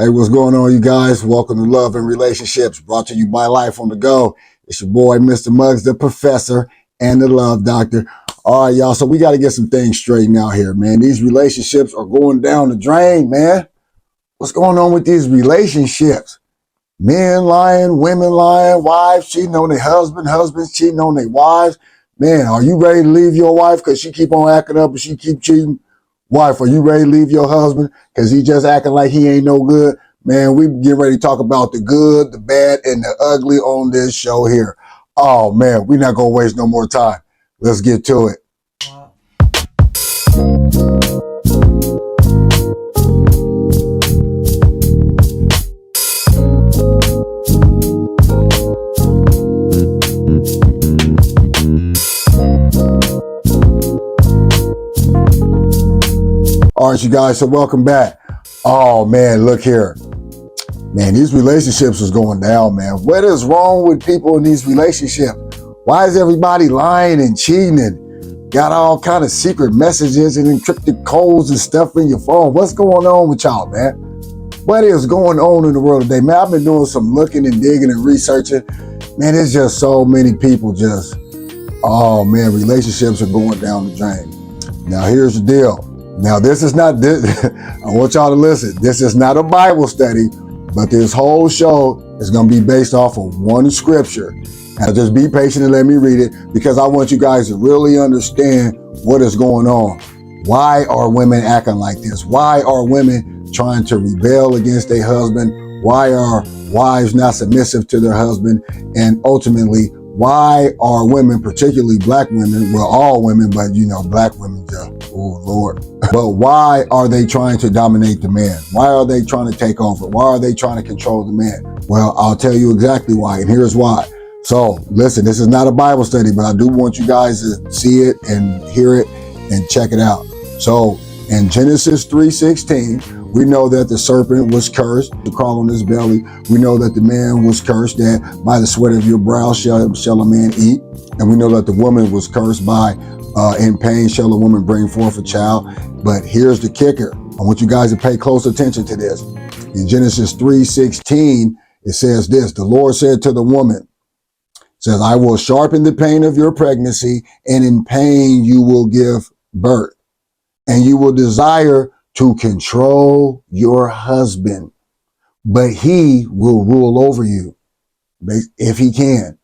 Hey, what's going on, you guys? Welcome to Love and Relationships, brought to you by Life on the Go. It's your boy, Mr. Muggs, the professor and the love doctor. All right, y'all, so we got to get some things straightened out here, man. These relationships are going down the drain, man. What's going on with these relationships? Men lying, women lying, wives cheating on their husband, husbands cheating on their wives. Man, are you ready to leave your wife because she keep on acting up and she keep cheating? Wife, are you ready to leave your husband because he just acting like he ain't no good? Man, we get ready to talk about the good, the bad, and the ugly on this show here. Oh, man, we're not going to waste no more time. Let's get to it. All right, you guys, so welcome back. Oh, man, look here. Man, these relationships is going down, man. What is wrong with people in these relationships? Why is everybody lying and cheating and got all kind of secret messages and encrypted codes and stuff in your phone? What's going on with y'all, man? What is going on in the world today? Man, I've been doing some looking and digging and researching. Man, there's just so many people just, oh, man, relationships are going down the drain. Now, here's the deal. Now, this is not this. I want y'all to listen. This is not a Bible study, but this whole show is going to be based off of one scripture. Now, just be patient and let me read it because I want you guys to really understand what is going on. Why are women acting like this? Why are women trying to rebel against their husband? Why are wives not submissive to their husband? And ultimately, why are women, particularly black women, well, all women, but you know, black women, oh Lord. But why are they trying to dominate the man? Why are they trying to take over? Why are they trying to control the man? Well, I'll tell you exactly why, and here's why. So listen, this is not a Bible study, but I do want you guys to see it and hear it and check it out. So in Genesis 3:16, we know that the serpent was cursed to crawl on his belly. We know that the man was cursed that by the sweat of your brow shall a man eat. And we know that the woman was cursed by in pain shall a woman bring forth a child. But here's the kicker. I want you guys to pay close attention to this. In Genesis 3:16, it says this: the Lord said to the woman, says, I will sharpen the pain of your pregnancy, and in pain you will give birth, and you will desire to control your husband, but he will rule over you if he can.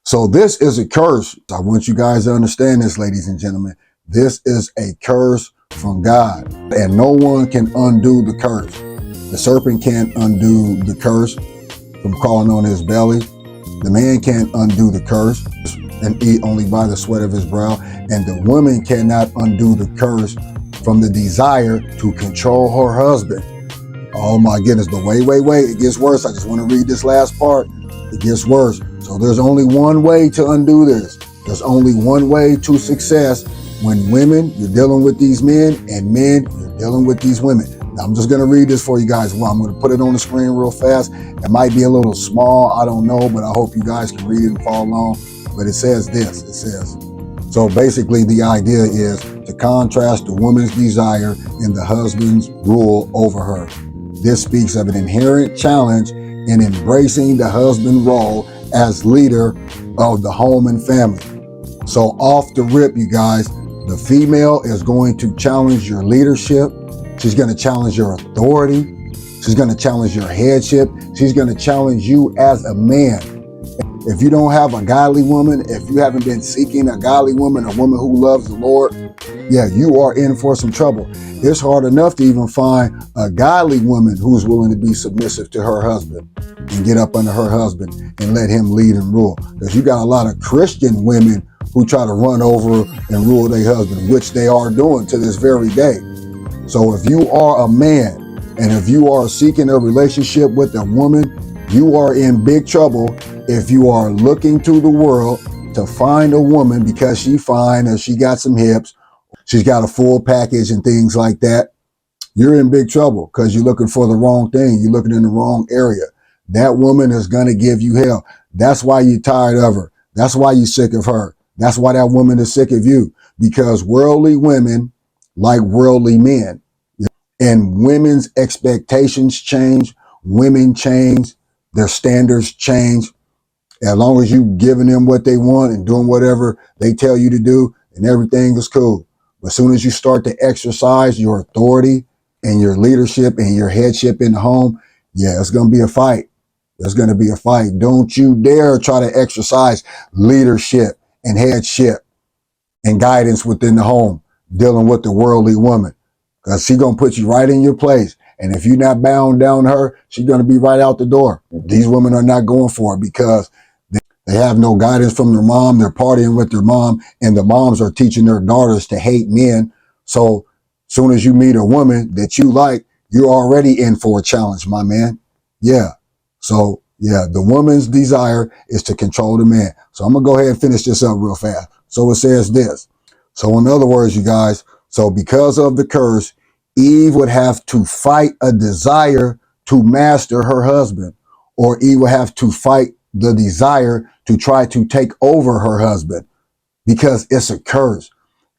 So this is a curse. I want you guys to understand this, ladies and gentlemen. This is a curse from God, and no one can undo the curse. The serpent can't undo the curse from crawling on his belly. The man can't undo the curse and eat only by the sweat of his brow. And the woman cannot undo the curse from the desire to control her husband. Oh my goodness, but wait, it gets worse. I just want to read this last part. It gets worse. So there's only one way to undo this. There's only one way to success when women, you're dealing with these men, and men, you're dealing with these women. Now, I'm just going to read this for you guys. Well, I'm going to put it on the screen real fast. It might be a little small, I don't know, but I hope you guys can read it and follow along. But it says this, it says, so basically the idea is to contrast the woman's desire and the husband's rule over her. This speaks of an inherent challenge in embracing the husband role as leader of the home and family. So off the rip, you guys, the female is going to challenge your leadership. She's going to challenge your authority. She's going to challenge your headship. She's going to challenge you as a man. If you don't have a godly woman, if you haven't been seeking a godly woman, a woman who loves the Lord, yeah, you are in for some trouble. It's hard enough to even find a godly woman who's willing to be submissive to her husband and get up under her husband and let him lead and rule. Because you got a lot of Christian women who try to run over and rule their husband, which they are doing to this very day. So if you are a man and if you are seeking a relationship with a woman, you are in big trouble if you are looking to the world to find a woman because she's fine or she got some hips, she's got a full package and things like that. You're in big trouble because you're looking for the wrong thing. You're looking in the wrong area. That woman is going to give you hell. That's why you're tired of her. That's why you're sick of her. That's why that woman is sick of you, because worldly women like worldly men. And women's expectations change. women change, their standards change. As long as you giving them what they want and doing whatever they tell you to do, and everything is cool. But as soon as you start to exercise your authority and your leadership and your headship in the home, yeah, it's going to be a fight. There's going to be a fight. Don't you dare try to exercise leadership and headship and guidance within the home, dealing with the worldly woman. Because she's going to put you right in your place. And if you're not bound down to her, she's going to be right out the door. These women are not going for it because they have no guidance from their mom. They're partying with their mom, and the moms are teaching their daughters to hate men. So soon as you meet a woman that you like, you're already in for a challenge, my man. Yeah. So yeah, the woman's desire is to control the man. So I'm going to go ahead and finish this up real fast. So it says this. So in other words, you guys, so because of the curse, Eve would have to fight a desire to master her husband, or Eve would have to fight the desire to try to take over her husband, because it's a curse.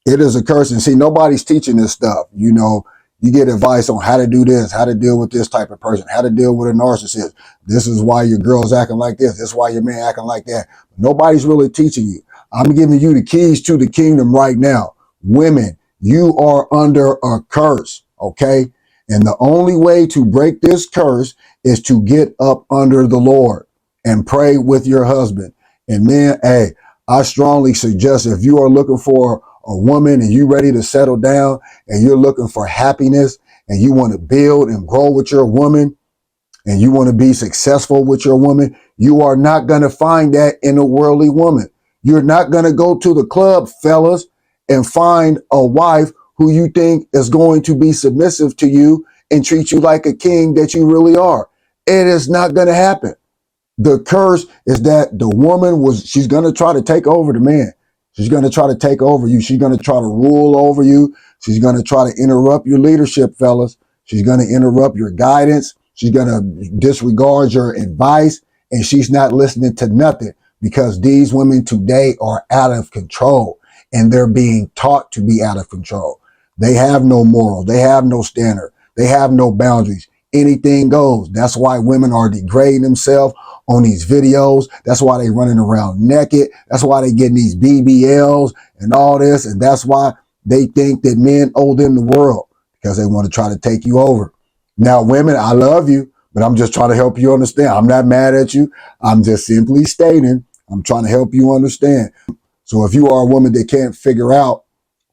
It is a curse. And see, nobody's teaching this stuff. You know, you get advice on how to do this, how to deal with this type of person, how to deal with a narcissist. This is why your girl's acting like this. This is why your man acting like that. Nobody's really teaching you. I'm giving you the keys to the kingdom right now. Women, you are under a curse, okay? And the only way to break this curse is to get up under the Lord and pray with your husband. And men, hey, I strongly suggest, if you are looking for a woman and you ready to settle down and you're looking for happiness and you want to build and grow with your woman and you want to be successful with your woman, you are not going to find that in a worldly woman. You're not going to go to the club, fellas, and find a wife who you think is going to be submissive to you and treat you like a king that you really are. It is not going to happen. The curse is that the woman she's going to try to take over the man. She's going to try to take over you. She's going to try to rule over you. She's going to try to interrupt your leadership, fellas. She's going to interrupt your guidance. She's going to disregard your advice, and she's not listening to nothing, because these women today are out of control and they're being taught to be out of control. They have no moral. They have no standard. They have no boundaries. Anything goes. That's why women are degrading themselves on these videos. That's why they running around naked. That's why they getting these BBLs and all this. And that's why they think that men owe them the world, because they want to try to take you over. Now, women, I love you, but I'm just trying to help you understand. I'm not mad at you. I'm just simply stating, I'm trying to help you understand. So if you are a woman that can't figure out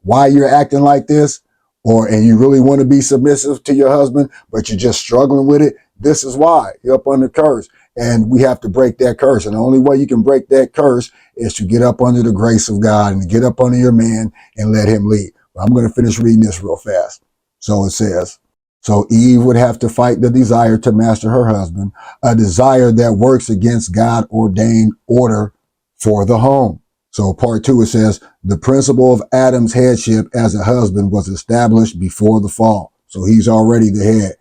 why you're acting like this, and you really want to be submissive to your husband, but you're just struggling with it, this is why. You're up under curse. And we have to break that curse. And the only way you can break that curse is to get up under the grace of God and get up under your man and let him lead. But I'm going to finish reading this real fast. So it says, so Eve would have to fight the desire to master her husband, a desire that works against God ordained order for the home. So part 2, it says, the principle of Adam's headship as a husband was established before the fall. So he's already the head.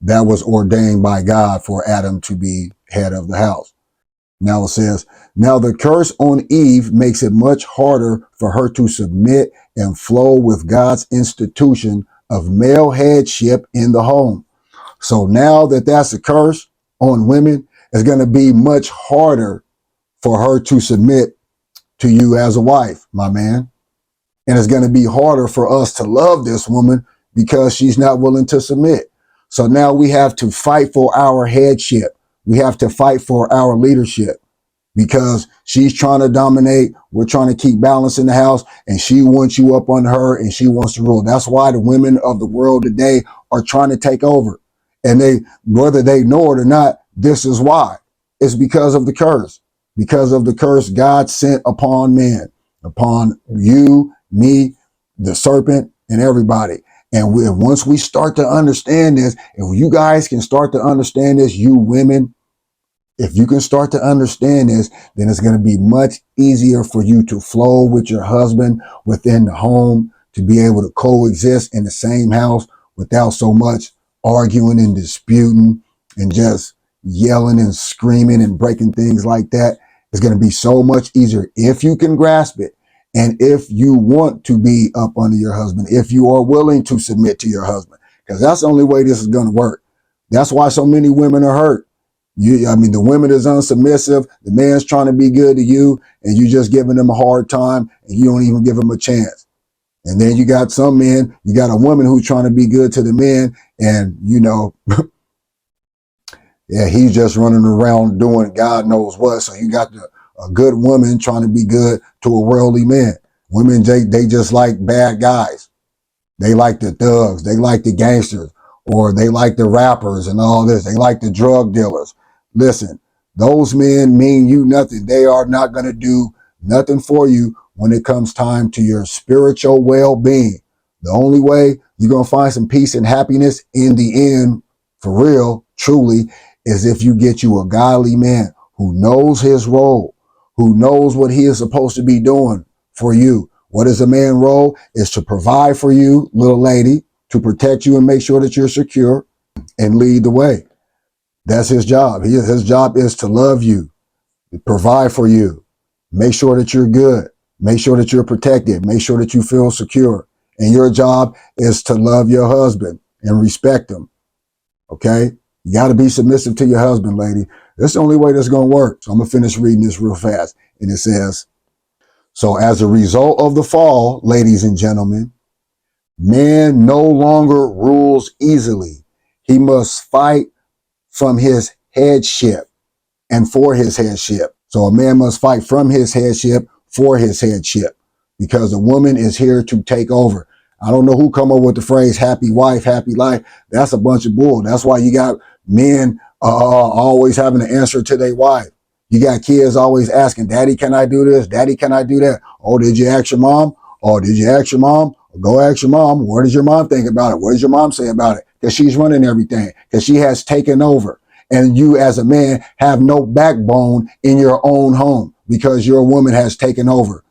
That was ordained by God for Adam to be head of the house. Now it says, now the curse on Eve makes it much harder for her to submit and flow with God's institution of male headship in the home. So now that that's a curse on women, it's going to be much harder for her to submit to you as a wife, my man. And it's going to be harder for us to love this woman because she's not willing to submit. So now we have to fight for our headship. We have to fight for our leadership, because she's trying to dominate. We're trying to keep balance in the house, and she wants you up on her and she wants to rule. That's why the women of the world today are trying to take over. And whether they know it or not, this is why. It's because of the curse. Because of the curse God sent upon men, upon you, me, the serpent, and everybody. And once we start to understand this, if you guys can start to understand this, you women, if you can start to understand this, then it's going to be much easier for you to flow with your husband within the home, to be able to coexist in the same house without so much arguing and disputing and just yelling and screaming and breaking things like that. It's going to be so much easier if you can grasp it. And if you want to be up under your husband, if you are willing to submit to your husband, because that's the only way this is going to work. That's why so many women are hurt. The women is unsubmissive. The man's trying to be good to you, and you just giving them a hard time, and you don't even give them a chance. And then you got some men, you got a woman who's trying to be good to the men, and yeah, he's just running around doing God knows what. So you got a good woman trying to be good to a worldly man. Women, they just like bad guys. They like the thugs. They like the gangsters, or they like the rappers and all this. They like the drug dealers. Listen, those men mean you nothing. They are not going to do nothing for you when it comes time to your spiritual well-being. The only way you're going to find some peace and happiness in the end, for real, truly, is if you get you a godly man who knows his role, who knows what he is supposed to be doing for you. What is a man's role? Is to provide for you, little lady, to protect you and make sure that you're secure and lead the way. That's his job. His job is to love you, provide for you, make sure that you're good, make sure that you're protected, make sure that you feel secure. And your job is to love your husband and respect him. Okay? You got to be submissive to your husband, lady. That's the only way that's going to work. So I'm going to finish reading this real fast. And it says, so as a result of the fall, ladies and gentlemen, man no longer rules easily. He must fight from his headship and for his headship. So a man must fight from his headship for his headship, because a woman is here to take over. I don't know who come up with the phrase happy wife, happy life. That's a bunch of bull. That's why you got men always having to answer to their wife. You got kids always asking, Daddy, can I do this? Daddy, can I do that? Oh, did you ask your mom? Oh, did you ask your mom? Go ask your mom. What does your mom think about it? What does your mom say about it? Because she's running everything, because she has taken over. And you as a man have no backbone in your own home because your woman has taken over.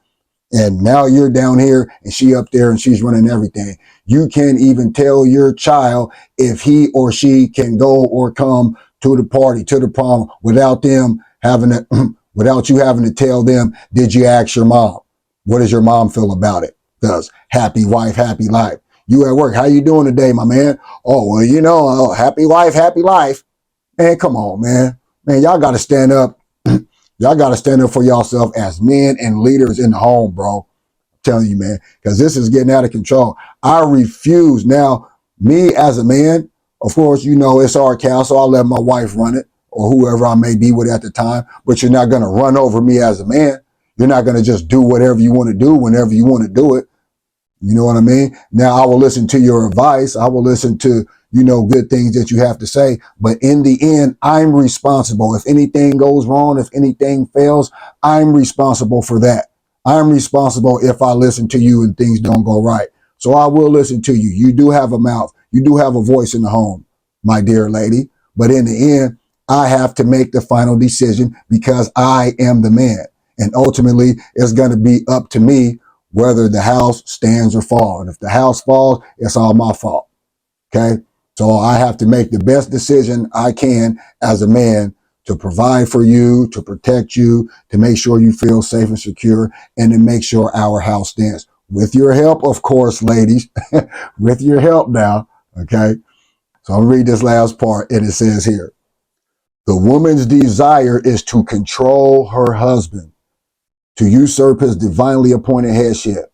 And now you're down here and she up there and she's running everything. You can't even tell your child if he or she can go or come to the party, to the prom, without them having to, without you having to tell them, did you ask your mom? What does your mom feel about it? Does happy wife, happy life. You at work, how you doing today, my man? Oh, well, happy wife, happy life. Man, come on, man. Man, y'all got to stand up. Y'all got to stand up for yourself as men and leaders in the home, bro. I'm telling you, man, because this is getting out of control. I refuse. Now, me as a man, of course, it's our castle. I'll let my wife run it or whoever I may be with at the time. But you're not going to run over me as a man. You're not going to just do whatever you want to do whenever you want to do it. You know what I mean? Now, I will listen to your advice. I will listen to, good things that you have to say. But in the end, I'm responsible. If anything goes wrong, if anything fails, I'm responsible for that. I'm responsible if I listen to you and things don't go right. So I will listen to you. You do have a mouth. You do have a voice in the home, my dear lady. But in the end, I have to make the final decision because I am the man. And ultimately, it's going to be up to me whether the house stands or falls. And if the house falls, it's all my fault. Okay? So I have to make the best decision I can as a man to provide for you, to protect you, to make sure you feel safe and secure, and to make sure our house stands. With your help, of course, ladies. With your help now. Okay? So I'll read this last part, and it says here, the woman's desire is to control her husband, to usurp his divinely appointed headship,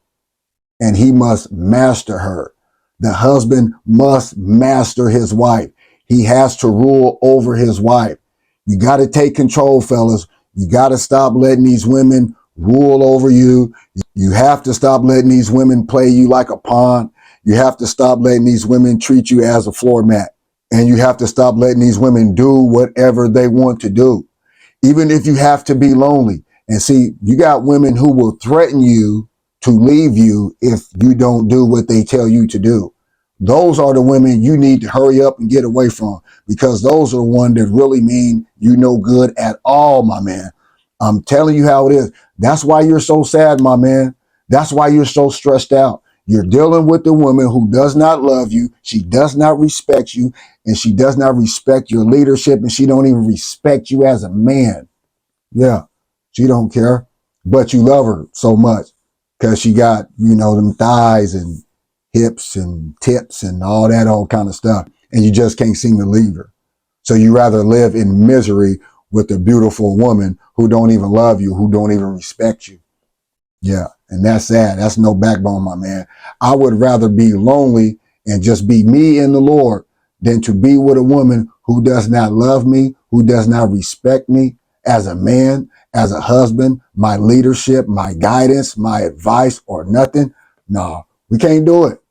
and he must master her. The husband must master his wife. He has to rule over his wife. You got to take control, fellas. You got to stop letting these women rule over you. You have to stop letting these women play you like a pawn. You have to stop letting these women treat you as a floor mat. And you have to stop letting these women do whatever they want to do, even if you have to be lonely. And see, you got women who will threaten you to leave you if you don't do what they tell you to do. Those are the women you need to hurry up and get away from, because those are the ones that really mean you no good at all, my man. I'm telling you how it is. That's why you're so sad, my man. That's why you're so stressed out. You're dealing with a woman who does not love you. She does not respect you, and she does not respect your leadership, and she don't even respect you as a man. Yeah, she don't care, but you love her so much because she got, them thighs and hips and tips and all that old kind of stuff. and you just can't seem to leave her. So you rather live in misery with a beautiful woman who don't even love you, who don't even respect you. Yeah, and that's sad. That's no backbone, my man. I would rather be lonely and just be me in the Lord than to be with a woman who does not love me, who does not respect me as a man, as a husband, my leadership, my guidance, my advice, or nothing. No, we can't do it.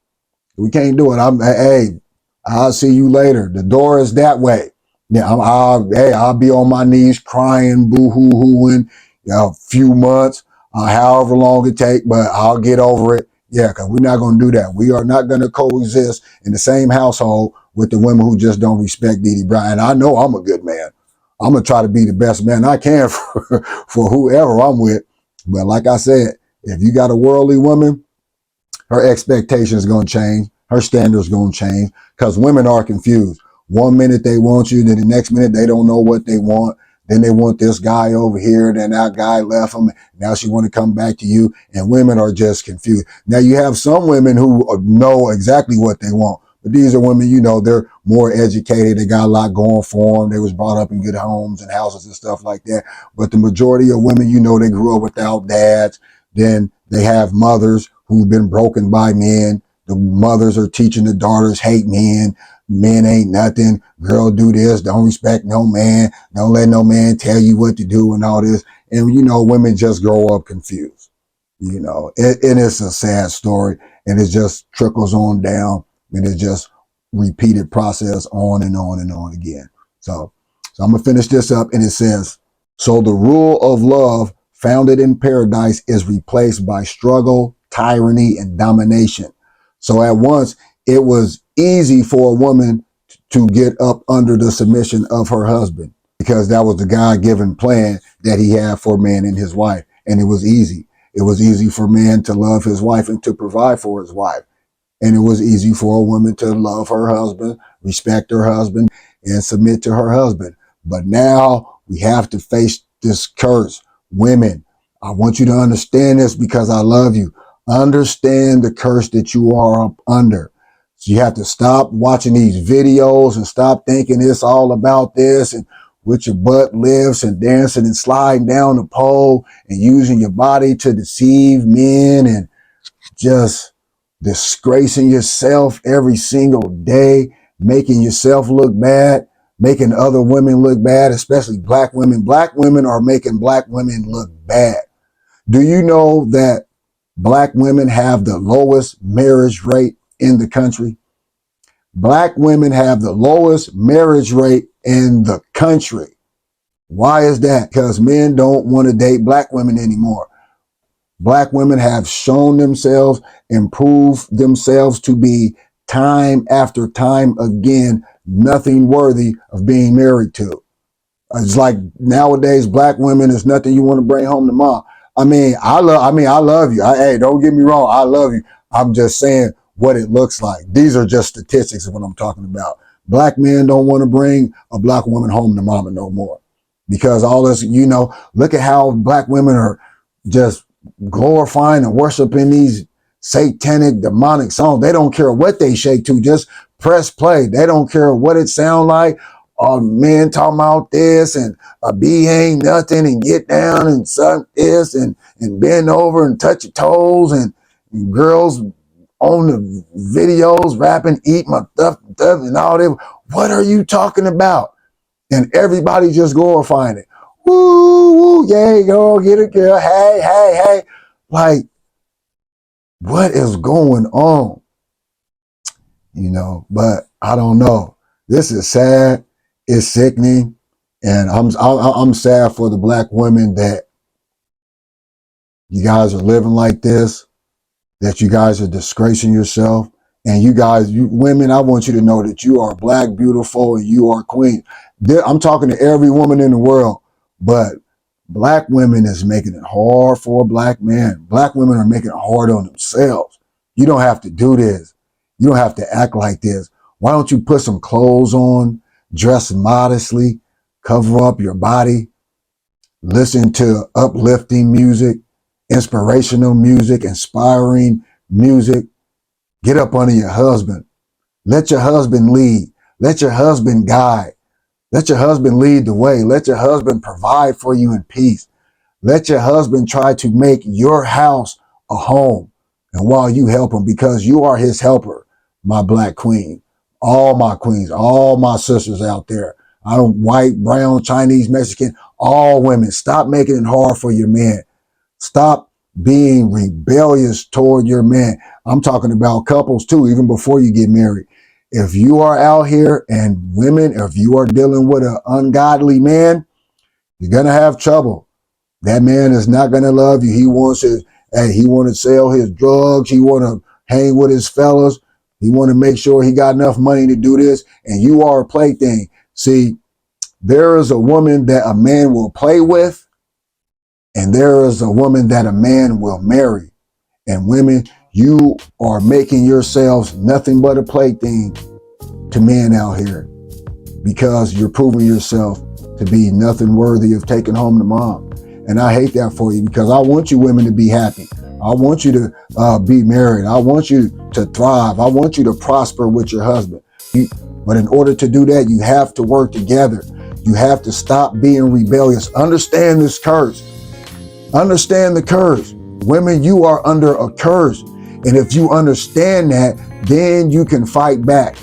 We can't do it. Hey, I'll see you later. The door is that way. Yeah, I'll be on my knees crying, boo-hoo-hooing, a few months, however long it take, but I'll get over it. Yeah, because we're not going to do that. We are not going to coexist in the same household with the women who just don't respect Dee Dee Brown. And I know I'm a good man. I'm going to try to be the best man I can for whoever I'm with. But like I said, if you got a worldly woman, her expectations going to change. Her standards going to change because women are confused. One minute they want you, then the next minute they don't know what they want. Then they want this guy over here, then that guy left them. Now she want to come back to you, and women are just confused. Now you have some women who know exactly what they want, but these are women, you know, they're more educated. They got a lot going for them. They was brought up in good homes and houses and stuff like that. But the majority of women, you know, they grew up without dads. Then they have mothers who've been broken by men. The mothers are teaching the daughters hate men. Men ain't nothing. Girl, do this. Don't respect no man. Don't let no man tell you what to do and all this. And, you know, women just grow up confused. You know, and it's a sad story. And it just trickles on down. And it's just repeated process on and on and on again. So I'm going to finish this up. And it says, so the rule of love founded in paradise is replaced by struggle, tyranny, and domination. So at once, it was easy for a woman to get up under the submission of her husband because that was the God-given plan that he had for man and his wife. And it was easy. It was easy for man to love his wife and to provide for his wife. And it was easy for a woman to love her husband, respect her husband, and submit to her husband. But now we have to face this curse. Women, I want you to understand this because I love you. Understand the curse that you are up under. So you have to stop watching these videos and stop thinking it's all about this and with your butt lifts and dancing and sliding down the pole and using your body to deceive men and just disgracing yourself every single day, making yourself look bad, making other women look bad, especially black women. Black women are making black women look bad. Do you know that black women have the lowest marriage rate in the country? Black women have the lowest marriage rate in the country. Why is that? Because men don't want to date black women anymore. Black women have shown themselves, improved themselves to be time after time again, nothing worthy of being married to. It's like nowadays, black women is nothing you want to bring home to mom. I love you. Hey, don't get me wrong. I love you. I'm just saying what it looks like. These are just statistics of what I'm talking about. Black men don't want to bring a black woman home to mama no more because all this, you know, look at how black women are just glorifying and worshiping these satanic, demonic songs. They don't care what they shake to. Just press play. They don't care what it sound like. Men talking about this and a B ain't nothing and get down and suck this and bend over and touch your toes and girls on the videos rapping, eat my stuff and all that. What are you talking about? And everybody just glorifying it. Woo, woo, yeah, go get it, girl. Hey, hey, hey. Like, what is going on? You know, but I don't know. This is sad. It's sickening. And I'm sad for the black women that you guys are living like this, that you guys are disgracing yourself. And you guys, you women, I want you to know that you are black, beautiful, and you are queen. I'm talking to every woman in the world, but black women is making it hard for a black man. Black women are making it hard on themselves. You don't have to do this. You don't have to act like this. Why don't you put some clothes on, dress modestly, cover up your body, listen to uplifting music, inspirational music, inspiring music. Get up under your husband. Let your husband lead. Let your husband guide. Let your husband lead the way. Let your husband provide for you in peace. Let your husband try to make your house a home. And while you help him, because you are his helper, my black queen, all my queens, all my sisters out there. I don't white, brown, Chinese, Mexican, all women. Stop making it hard for your man. Stop being rebellious toward your man. I'm talking about couples too, even before you get married. If you are out here and women, if you are dealing with an ungodly man, you're going to have trouble. That man is not going to love you. He wants he want to sell his drugs. He want to hang with his fellas. He want to make sure he got enough money to do this. And you are a plaything. See, there is a woman that a man will play with, and there is a woman that a man will marry. And women, you are making yourselves nothing but a plaything to men out here, because you're proving yourself to be nothing worthy of taking home to mom. And I hate that for you, because I want you women to be happy. I want you to be married. I want you to thrive. I want you to prosper with your husband. But in order to do that, you have to work together. You have to stop being rebellious. Understand this curse. Understand the curse. Women, you are under a curse. And if you understand that, then you can fight back.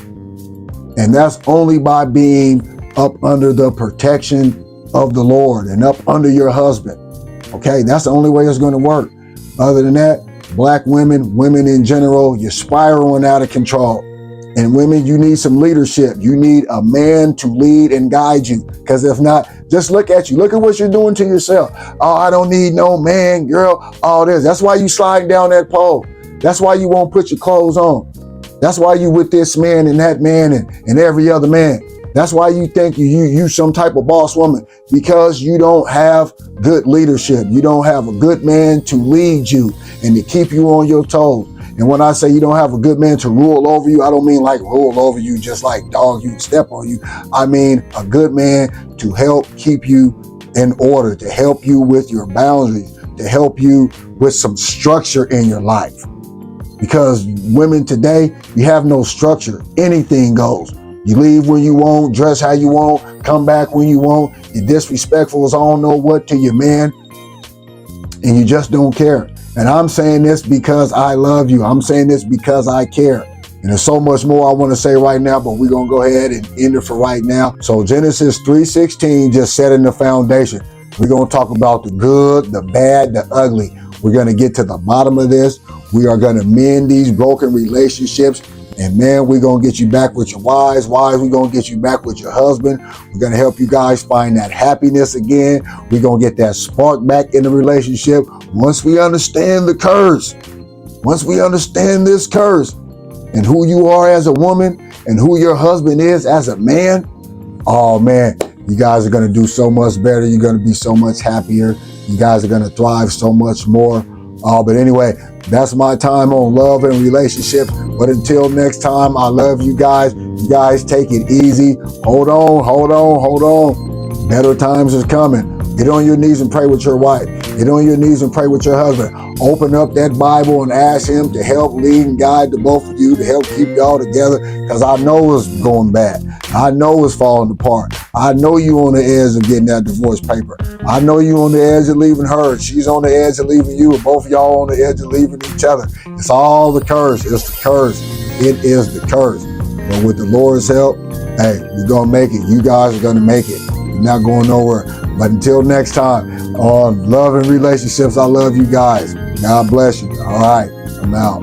And that's only by being up under the protection of the Lord and up under your husband. Okay, that's the only way it's going to work. Other than that, black women, women in general, you're spiraling out of control. And women, you need some leadership. You need a man to lead and guide you. Because if not, just look at you. Look at what you're doing to yourself. Oh, I don't need no man, girl, all this. That's why you sliding down that pole. That's why you won't put your clothes on. That's why you with this man and that man and every other man. That's why you think you some type of boss woman, because you don't have good leadership. You don't have a good man to lead you and to keep you on your toes. And when I say you don't have a good man to rule over you, I don't mean like rule over you, just like dog you and step on you. I mean a good man to help keep you in order, to help you with your boundaries, to help you with some structure in your life. Because women today, you have no structure. Anything goes. You leave when you want, dress how you want, come back when you want. You're disrespectful as I don't know what to your man, and you just don't care. And I'm saying this because I love you. I'm saying this because I care. And there's so much more I want to say right now, but we're going to go ahead and end it for right now. So Genesis 3:16, just setting the foundation. We're going to talk about the good, the bad, the ugly. We're going to get to the bottom of this. We are going to mend these broken relationships. And man, we're going to get you back with your wives. Wives, we're going to get you back with your husband. We're going to help you guys find that happiness again. We're going to get that spark back in the relationship. Once we understand the curse, once we understand this curse and who you are as a woman and who your husband is as a man, oh man, you guys are going to do so much better. You're going to be so much happier. You guys are going to thrive so much more. But anyway, that's my time on love and relationships. But until next time, I love you guys. You guys take it easy. Hold on, hold on, hold on. Better times is coming. Get on your knees and pray with your wife. Get on your knees and pray with your husband. Open up that Bible and ask him to help lead and guide the both of you, to help keep y'all together. Because I know it's going bad. I know it's falling apart. I know you on the edge of getting that divorce paper. I know you on the edge of leaving her. She's on the edge of leaving you. And both of y'all on the edge of leaving each other. It's all the curse. It's the curse. It is the curse. But with the Lord's help, hey, we're going to make it. You guys are going to make it. You're not going nowhere. But until next time, on Love and Relationships, I love you guys. God bless you. All right, I'm out.